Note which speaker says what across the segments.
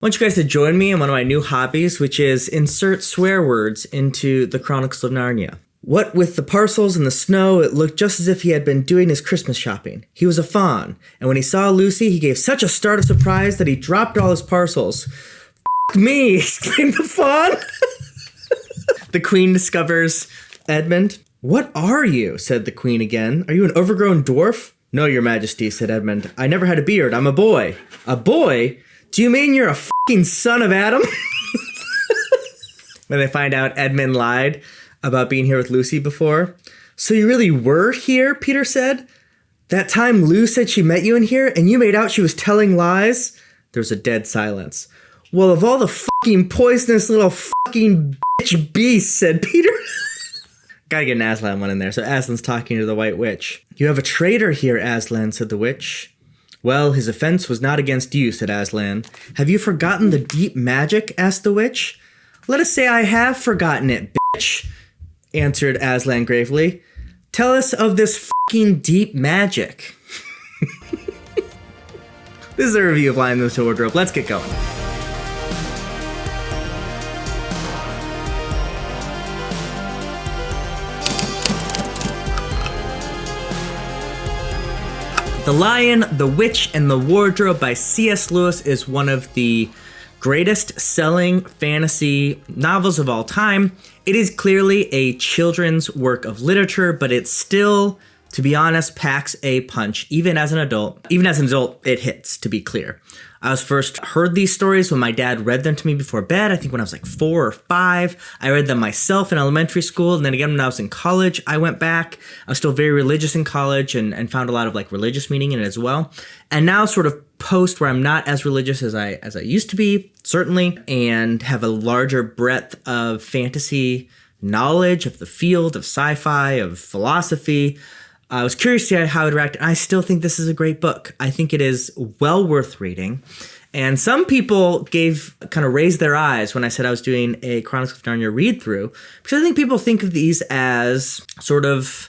Speaker 1: want you guys to join me in one of my new hobbies, which is insert swear words into the Chronicles of Narnia. What with the parcels and the snow, it looked just as if he had been doing his Christmas shopping. He was a fawn, and when he saw Lucy, he gave such a start of surprise that he dropped all his parcels. F*** me, exclaimed the fawn. The queen discovers Edmund. What are you? Said the queen again. Are you an overgrown dwarf? No, your majesty, said Edmund. I never had a beard. I'm a boy. A boy? Do you mean you're a fucking son of Adam? When they find out Edmund lied about being here with Lucy before. So you really were here, Peter said? That time Lou said she met you in here and you made out she was telling lies? There was a dead silence. Well, of all the fucking poisonous little fucking bitch beasts, said Peter. Gotta get an Aslan one in there. So Aslan's talking to the White Witch. You have a traitor here, Aslan, said the witch. Well, his offense was not against you, said Aslan. Have you forgotten the deep magic? Asked the witch. Let us say I have forgotten it, bitch, answered Aslan gravely. Tell us of this fucking deep magic. This is a review of Lion the Wardrobe. Let's get going. The Lion, the Witch, and the Wardrobe by C.S. Lewis is one of the greatest selling fantasy novels of all time. It is clearly a children's work of literature, but it still, to be honest, packs a punch. Even as an adult, it hits, to be clear. I was first heard these stories when my dad read them to me before bed. I think when I was like 4 or 5. I read them myself in elementary school. And then again, when I was in college, I went back. I was still very religious in college and found a lot of like religious meaning in it as well. And now sort of post where I'm not as religious as I used to be, certainly, and have a larger breadth of fantasy knowledge of the field of sci-fi, of philosophy. I was curious to see how it react, and I still think this is a great book. I think it is well worth reading. And some people kind of raised their eyes when I said I was doing a Chronicles of Narnia read-through, because I think people think of these as sort of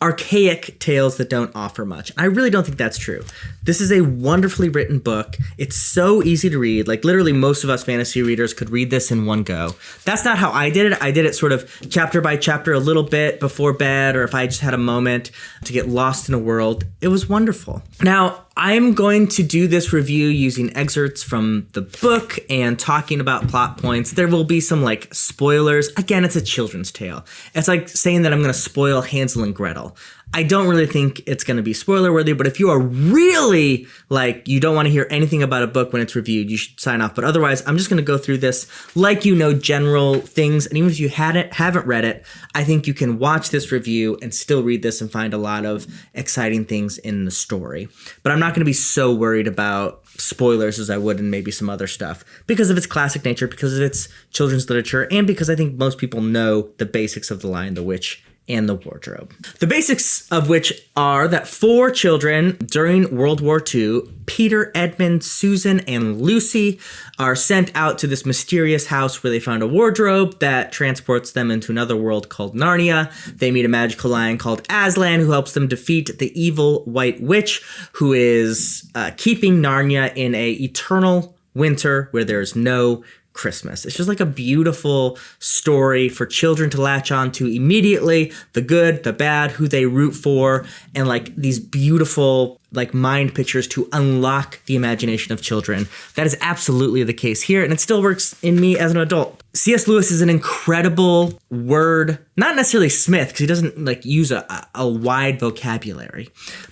Speaker 1: archaic tales that don't offer much. I really don't think that's true. This is a wonderfully written book. It's so easy to read. Like literally most of us fantasy readers could read this in one go. That's not how I did it. I did it sort of chapter by chapter a little bit before bed, or if I just had a moment to get lost in a world. It was wonderful. Now, I'm going to do this review using excerpts from the book and talking about plot points. There will be some like spoilers. Again, it's a children's tale. It's like saying that I'm going to spoil Hansel and Gretel. I don't really think it's going to be spoiler worthy, but if you are really like, you don't want to hear anything about a book when it's reviewed, you should sign off. But otherwise, I'm just going to go through this like you know general things. And even if you haven't read it, I think you can watch this review and still read this and find a lot of exciting things in the story. But I'm not going to be so worried about spoilers as I would in maybe some other stuff because of its classic nature, because of its children's literature, and because I think most people know the basics of The Lion, the Witch, and the Wardrobe. The basics of which are that 4 children during World War II, Peter, Edmund, Susan, and Lucy, are sent out to this mysterious house where they found a wardrobe that transports them into another world called Narnia. They meet a magical lion called Aslan who helps them defeat the evil White Witch who is keeping Narnia in a eternal winter where there's no Christmas. It's just like a beautiful story for children to latch on to immediately. The good, the bad, who they root for, and like these beautiful like mind pictures to unlock the imagination of children. That is absolutely the case here, and it still works in me as an adult. C.S. Lewis is an incredible word, not necessarily smith, because he doesn't like use a wide vocabulary,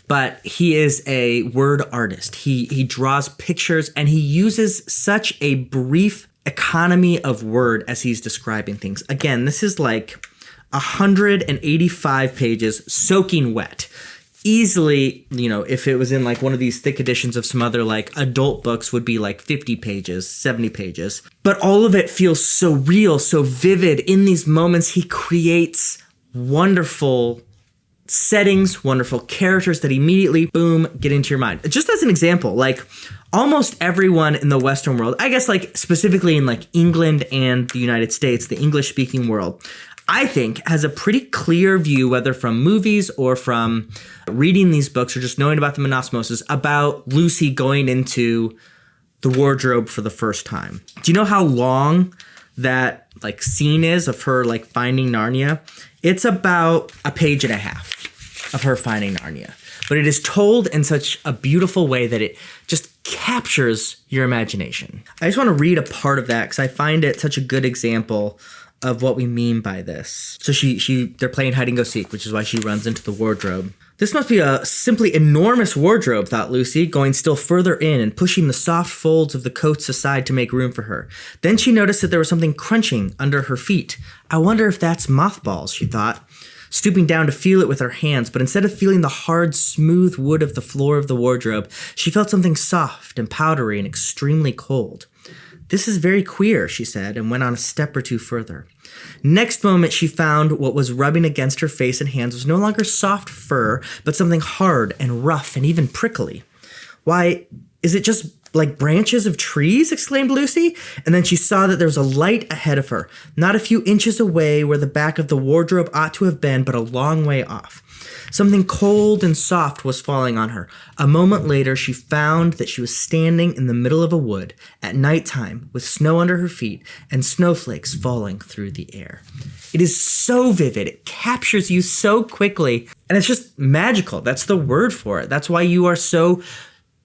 Speaker 1: but he is a word artist. He draws pictures, and he uses such a brief economy of word as he's describing things. Again, this is like 185 pages soaking wet. Easily, you know, if it was in like one of these thick editions of some other like adult books would be like 50 pages, 70 pages. But all of it feels so real, so vivid. In these moments, he creates wonderful settings, wonderful characters that immediately, boom, get into your mind. Just as an example, like almost everyone in the Western world, I guess like specifically in like England and the United States, the English speaking world, I think has a pretty clear view, whether from movies or from reading these books or just knowing about them in osmosis, about Lucy going into the wardrobe for the first time. Do you know how long that like scene is of her like finding Narnia? It's about a page and a half of her finding Narnia. But it is told in such a beautiful way that it just captures your imagination. I just want to read a part of that because I find it such a good example of what we mean by this. So they're playing hide and go seek, which is why she runs into the wardrobe. This must be a simply enormous wardrobe, thought Lucy, going still further in and pushing the soft folds of the coats aside to make room for her. Then she noticed that there was something crunching under her feet. I wonder if that's mothballs, she thought, stooping down to feel it with her hands, but instead of feeling the hard, smooth wood of the floor of the wardrobe, she felt something soft and powdery and extremely cold. This is very queer, she said, and went on a step or two further. Next moment, she found what was rubbing against her face and hands was no longer soft fur, but something hard and rough and even prickly. Why, is it just like branches of trees? Exclaimed Lucy, and then she saw that there was a light ahead of her, not a few inches away where the back of the wardrobe ought to have been, but a long way off. Something cold and soft was falling on her. A moment later, she found that she was standing in the middle of a wood at nighttime with snow under her feet and snowflakes falling through the air. It is so vivid. It captures you so quickly, and it's just magical. That's the word for it. That's why you are so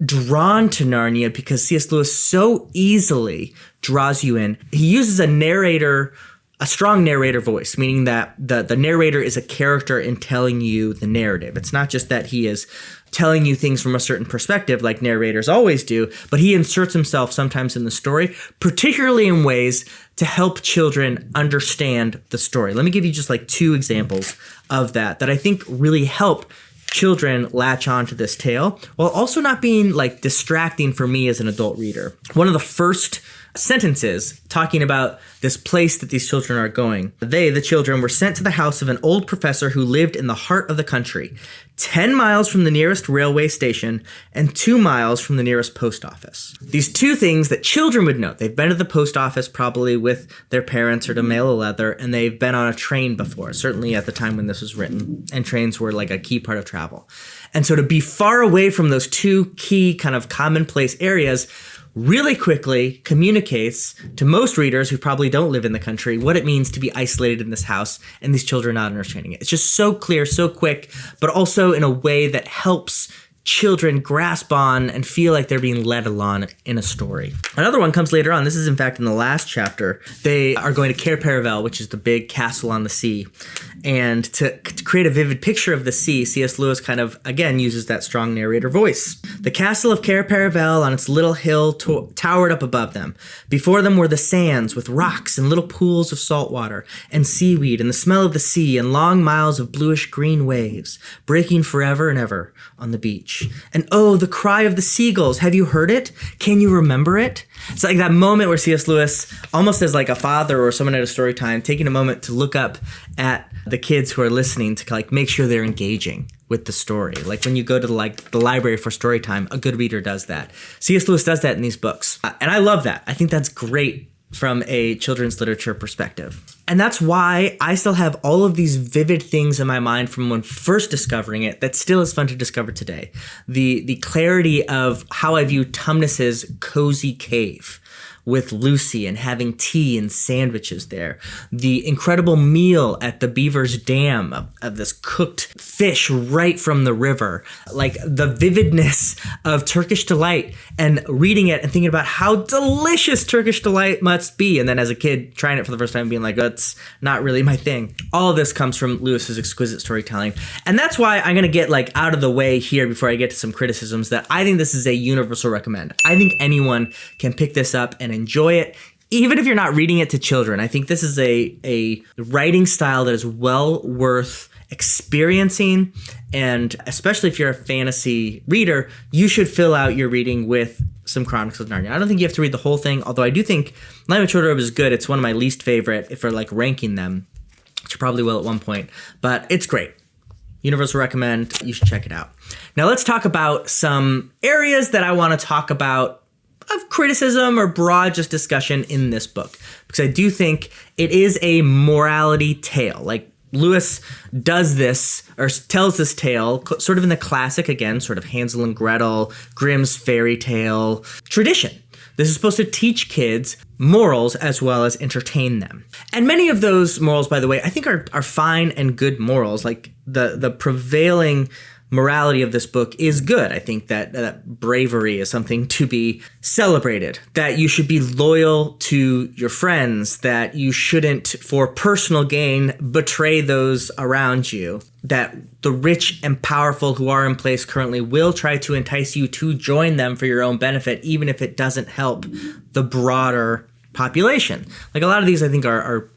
Speaker 1: drawn to Narnia, because C.S. Lewis so easily draws you in. He uses a strong narrator voice, meaning that the narrator is a character in telling you the narrative. It's not just that he is telling you things from a certain perspective like narrators always do, but he inserts himself sometimes in the story, particularly in ways to help children understand the story. Let me give you just like two examples of that I think really help children latch on to this tale while also not being like distracting for me as an adult reader. One of the first sentences talking about this place that these children are going. They, the children, were sent to the house of an old professor who lived in the heart of the country, 10 miles from the nearest railway station and 2 miles from the nearest post office. These two things that children would know. They've been to the post office probably with their parents or to mail a letter, and they've been on a train before, certainly at the time when this was written, and trains were like a key part of travel. And so to be far away from those two key kind of commonplace areas really quickly communicates to most readers who probably don't live in the country what it means to be isolated in this house and these children not understanding it. It's just so clear, so quick, but also in a way that helps children grasp on and feel like they're being led along in a story. Another one comes later on. This is, in fact, in the last chapter. They are going to Cair Paravel, which is the big castle on the sea. And to create a vivid picture of the sea, C.S. Lewis kind of, again, uses that strong narrator voice. The castle of Cair Paravel on its little hill towered up above them. Before them were the sands with rocks and little pools of salt water and seaweed and the smell of the sea and long miles of bluish-green waves breaking forever and ever on the beach. And oh, the cry of the seagulls. Have you heard it? Can you remember it? It's like that moment where C.S. Lewis, almost as like a father or someone at a story time, taking a moment to look up at the kids who are listening to like make sure they're engaging with the story. Like when you go to the library for story time, a good reader does that. C.S. Lewis does that in these books. And I love that. I think that's great from a children's literature perspective. And that's why I still have all of these vivid things in my mind from when first discovering it that still is fun to discover today. The clarity of how I view Tumnus's cozy cave with Lucy and having tea and sandwiches there. The incredible meal at the Beaver's Dam of this cooked fish right from the river. Like the vividness of Turkish Delight and reading it and thinking about how delicious Turkish Delight must be. And then as a kid trying it for the first time being like, that's not really my thing. All of this comes from Lewis's exquisite storytelling. And that's why I'm going to get like out of the way here before I get to some criticisms that I think this is a universal recommend. I think anyone can pick this up and enjoy it, even if you're not reading it to children. I think this is a writing style that is well worth experiencing, and especially if you're a fantasy reader, you should fill out your reading with some Chronicles of Narnia. I don't think you have to read the whole thing, although I do think Lion with Wardrobe is good. It's one of my least favorite if we're like ranking them, which you probably will at one point, but it's great. Universal recommend. You should check it out. Now let's talk about some areas that I want to talk about of criticism or broad just discussion in this book, because I do think it is a morality tale. Like Lewis does this or tells this tale sort of in the classic, again, sort of Hansel and Gretel, Grimm's fairy tale tradition. This is supposed to teach kids morals as well as entertain them. And many of those morals, by the way, I think are fine and good morals. Like the prevailing morality of this book is good. I think that bravery is something to be celebrated, that you should be loyal to your friends, that you shouldn't, for personal gain, betray those around you, that the rich and powerful who are in place currently will try to entice you to join them for your own benefit, even if it doesn't help the broader population. Like a lot of these I think are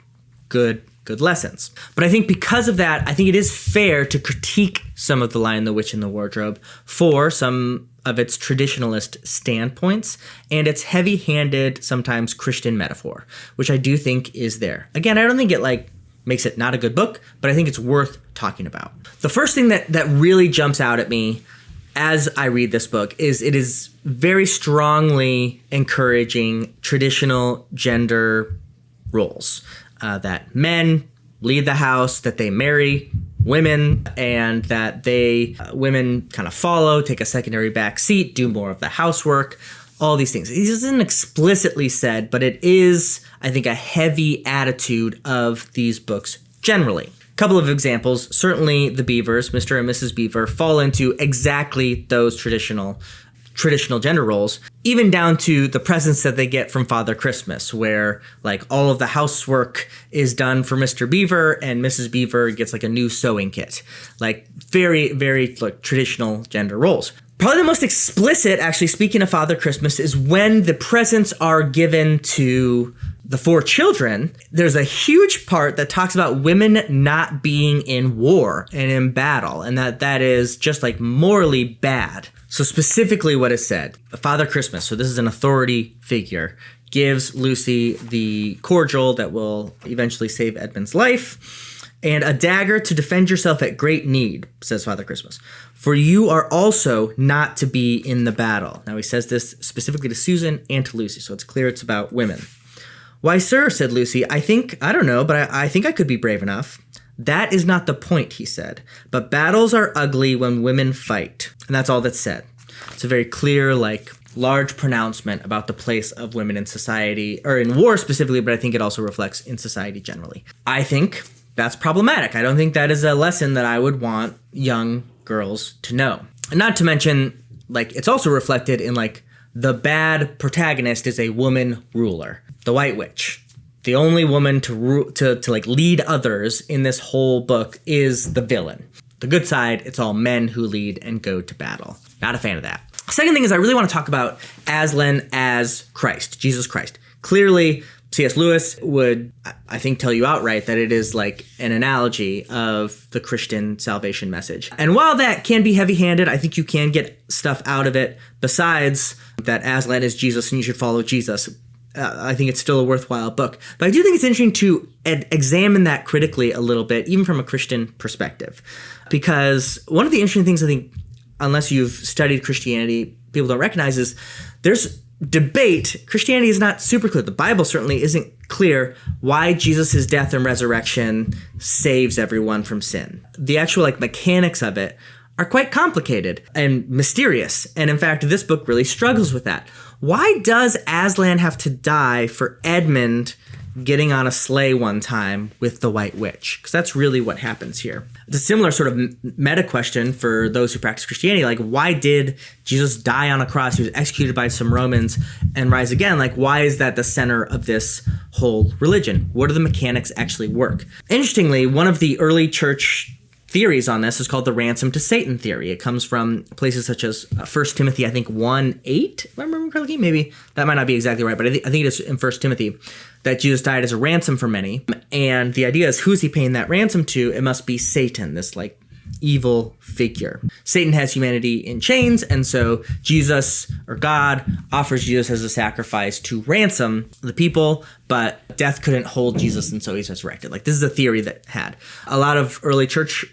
Speaker 1: good lessons. But I think because of that, I think it is fair to critique some of The Lion, the Witch, and the Wardrobe for some of its traditionalist standpoints and its heavy-handed, sometimes Christian metaphor, which I do think is there. Again, I don't think it makes it not a good book, but I think it's worth talking about. The first thing that really jumps out at me as I read this book is it is very strongly encouraging traditional gender roles. That men lead the house, that they marry women, and that women kind of follow, take a secondary back seat, do more of the housework, all these things. It isn't explicitly said, but it is, I think, a heavy attitude of these books generally. A couple of examples. Certainly the Beavers, Mr. and Mrs. Beaver, fall into exactly those traditional gender roles, even down to the presents that they get from Father Christmas, where all of the housework is done for Mr. Beaver and Mrs. Beaver gets a new sewing kit. Very, very traditional gender roles. Probably the most explicit, actually, speaking of Father Christmas, is when the presents are given to the 4 children. There's a huge part that talks about women not being in war and in battle, and that is just morally bad. So specifically what is said, Father Christmas, so this is an authority figure, gives Lucy the cordial that will eventually save Edmund's life, and a dagger to defend yourself at great need, says Father Christmas. For you are also not to be in the battle. Now he says this specifically to Susan and to Lucy, so it's clear it's about women. Why, sir, said Lucy, I think I could be brave enough. That is not the point, he said, but battles are ugly when women fight. And that's all that's said. It's a very clear, large pronouncement about the place of women in society, or in war specifically, but I think it also reflects in society generally. I think that's problematic. I don't think that is a lesson that I would want young girls to know. And not to mention, it's also reflected in, the bad protagonist is a woman ruler, the White Witch. The only woman to lead others in this whole book is the villain. The good side, it's all men who lead and go to battle. Not a fan of that. Second thing is I really want to talk about Aslan as Christ, Jesus Christ. Clearly, C.S. Lewis would, I think, tell you outright that it is an analogy of the Christian salvation message. And while that can be heavy-handed, I think you can get stuff out of it besides that Aslan is Jesus and you should follow Jesus. I think it's still a worthwhile book. But I do think it's interesting to examine that critically a little bit, even from a Christian perspective. Because one of the interesting things I think, unless you've studied Christianity, people don't recognize is there's debate. Christianity is not super clear. The Bible certainly isn't clear why Jesus' death and resurrection saves everyone from sin. The actual mechanics of it are quite complicated and mysterious. And in fact, this book really struggles with that. Why does Aslan have to die for Edmund getting on a sleigh one time with the White Witch? Because that's really what happens here. It's a similar sort of meta question for those who practice Christianity. Why did Jesus die on a cross? He was executed by some Romans and rise again. Why is that the center of this whole religion? What do the mechanics actually work? Interestingly, one of the early church theories on this is called the ransom to Satan theory. It comes from places such as 1 Timothy, I think 1:8, if I remember correctly. Maybe that might not be exactly right, but I think it is in 1 Timothy that Jesus died as a ransom for many. And the idea is, who's he paying that ransom to? It must be Satan, this evil figure. Satan has humanity in chains, and so Jesus, or God, offers Jesus as a sacrifice to ransom the people, but death couldn't hold Jesus, and so he's resurrected. This is a theory that had a lot of early church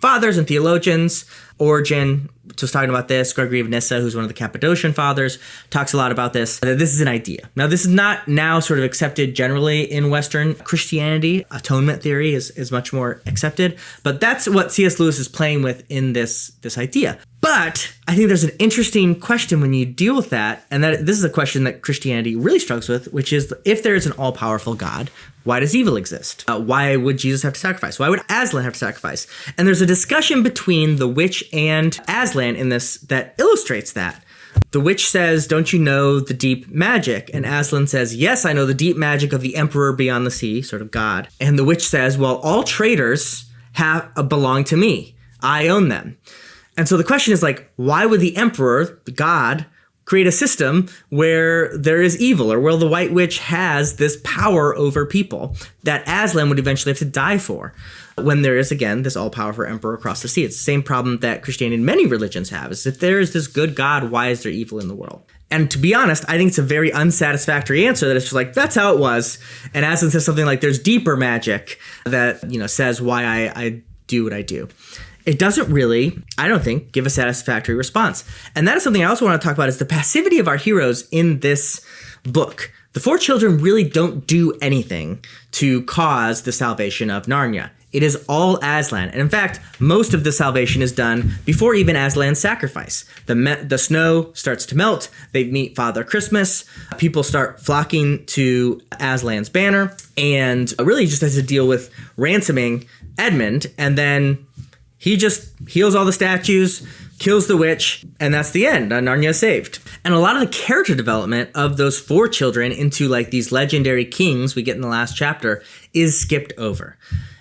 Speaker 1: fathers and theologians. Origen was talking about this. Gregory of Nyssa, who's one of the Cappadocian fathers, talks a lot about this. This is an idea. Now, this is not now sort of accepted generally in Western Christianity. Atonement theory is much more accepted, but that's what C.S. Lewis is playing with in this idea. But But I think there's an interesting question when you deal with that, and that this is a question that Christianity really struggles with, which is if there is an all-powerful God, why does evil exist? Why would Jesus have to sacrifice? Why would Aslan have to sacrifice? And there's a discussion between the witch and Aslan in this that illustrates that. The witch says, don't you know the deep magic? And Aslan says, yes, I know the deep magic of the emperor beyond the sea, sort of God. And the witch says, well, all traitors belong to me. I own them. And so the question is like, why would the emperor, the God, create a system where there is evil, or where the White Witch has this power over people that Aslan would eventually have to die for, when there is, again, this all-powerful emperor across the sea? It's the same problem that Christianity and many religions have, is if there is this good God, why is there evil in the world? And to be honest, I think it's a very unsatisfactory answer, that it's just like, that's how it was. And Aslan says something like, there's deeper magic that, says why I do what I do. It doesn't really, I don't think, give a satisfactory response. And that is something I also want to talk about, is the passivity of our heroes in this book. The four children really don't do anything to cause the salvation of Narnia. It is all Aslan. And in fact, most of the salvation is done before even Aslan's sacrifice. The snow starts to melt. They meet Father Christmas. People start flocking to Aslan's banner. And really just has to deal with ransoming Edmund. And then he just heals all the statues, kills the witch, and that's the end. Narnia is saved. And a lot of the character development of those four children into like these legendary kings we get in the last chapter is skipped over.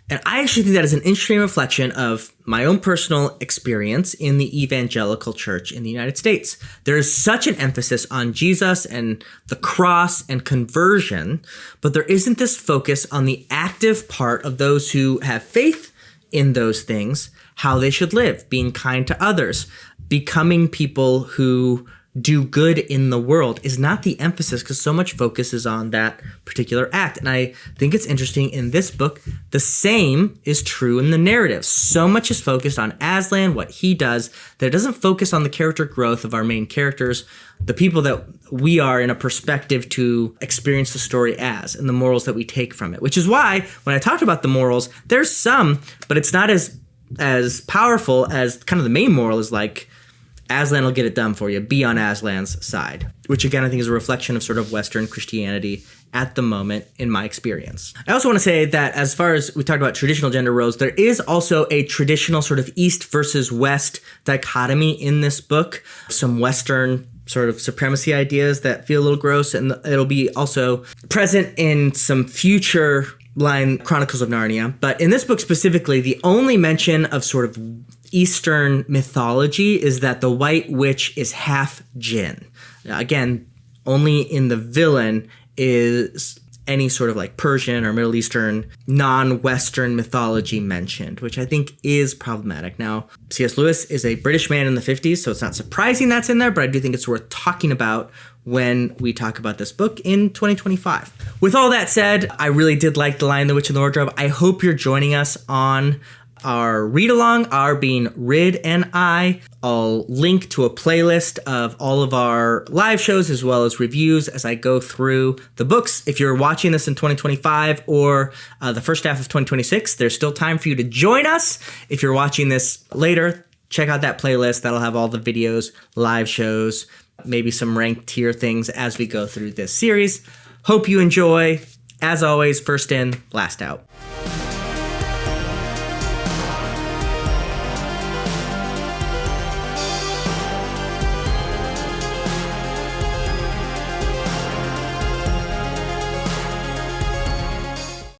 Speaker 1: And I actually think that is an interesting reflection of my own personal experience in the evangelical church in the United States. There is such an emphasis on Jesus and the cross and conversion, but there isn't this focus on the active part of those who have faith in those things, how they should live, being kind to others, becoming people who do good in the world is not the emphasis, because so much focus is on that particular act. And I think it's interesting in this book, the same is true in the narrative. So much is focused on Aslan, what he does, that it doesn't focus on the character growth of our main characters, the people that we are in a perspective to experience the story as, and the morals that we take from it. Which is why when I talked about the morals, there's some, but it's not as powerful as kind of the main moral is like, Aslan will get it done for you. Be on Aslan's side, which again, I think is a reflection of sort of Western Christianity at the moment in my experience. I also want to say that as far as we talked about traditional gender roles, there is also a traditional sort of East versus West dichotomy in this book. Some Western sort of supremacy ideas that feel a little gross, and it'll be also present in some future line Chronicles of Narnia. But in this book specifically, the only mention of sort of Eastern mythology is that the White Witch is half jinn. Again, only in the villain is any sort of like Persian or Middle Eastern non-Western mythology mentioned, which I think is problematic. Now, C.S. Lewis is a British man in the 50s, so it's not surprising that's in there, but I do think it's worth talking about when we talk about this book in 2025. With all that said, I really did like The Lion, the Witch, and the Wardrobe. I hope you're joining us on our read-along, our being Rid and I. I'll link to a playlist of all of our live shows as well as reviews as I go through the books. If you're watching this in 2025 or the first half of 2026, there's still time for you to join us. If you're watching this later, check out that playlist. That'll have all the videos, live shows, maybe some ranked tier things as we go through this series. Hope you enjoy. As always, first in, last out.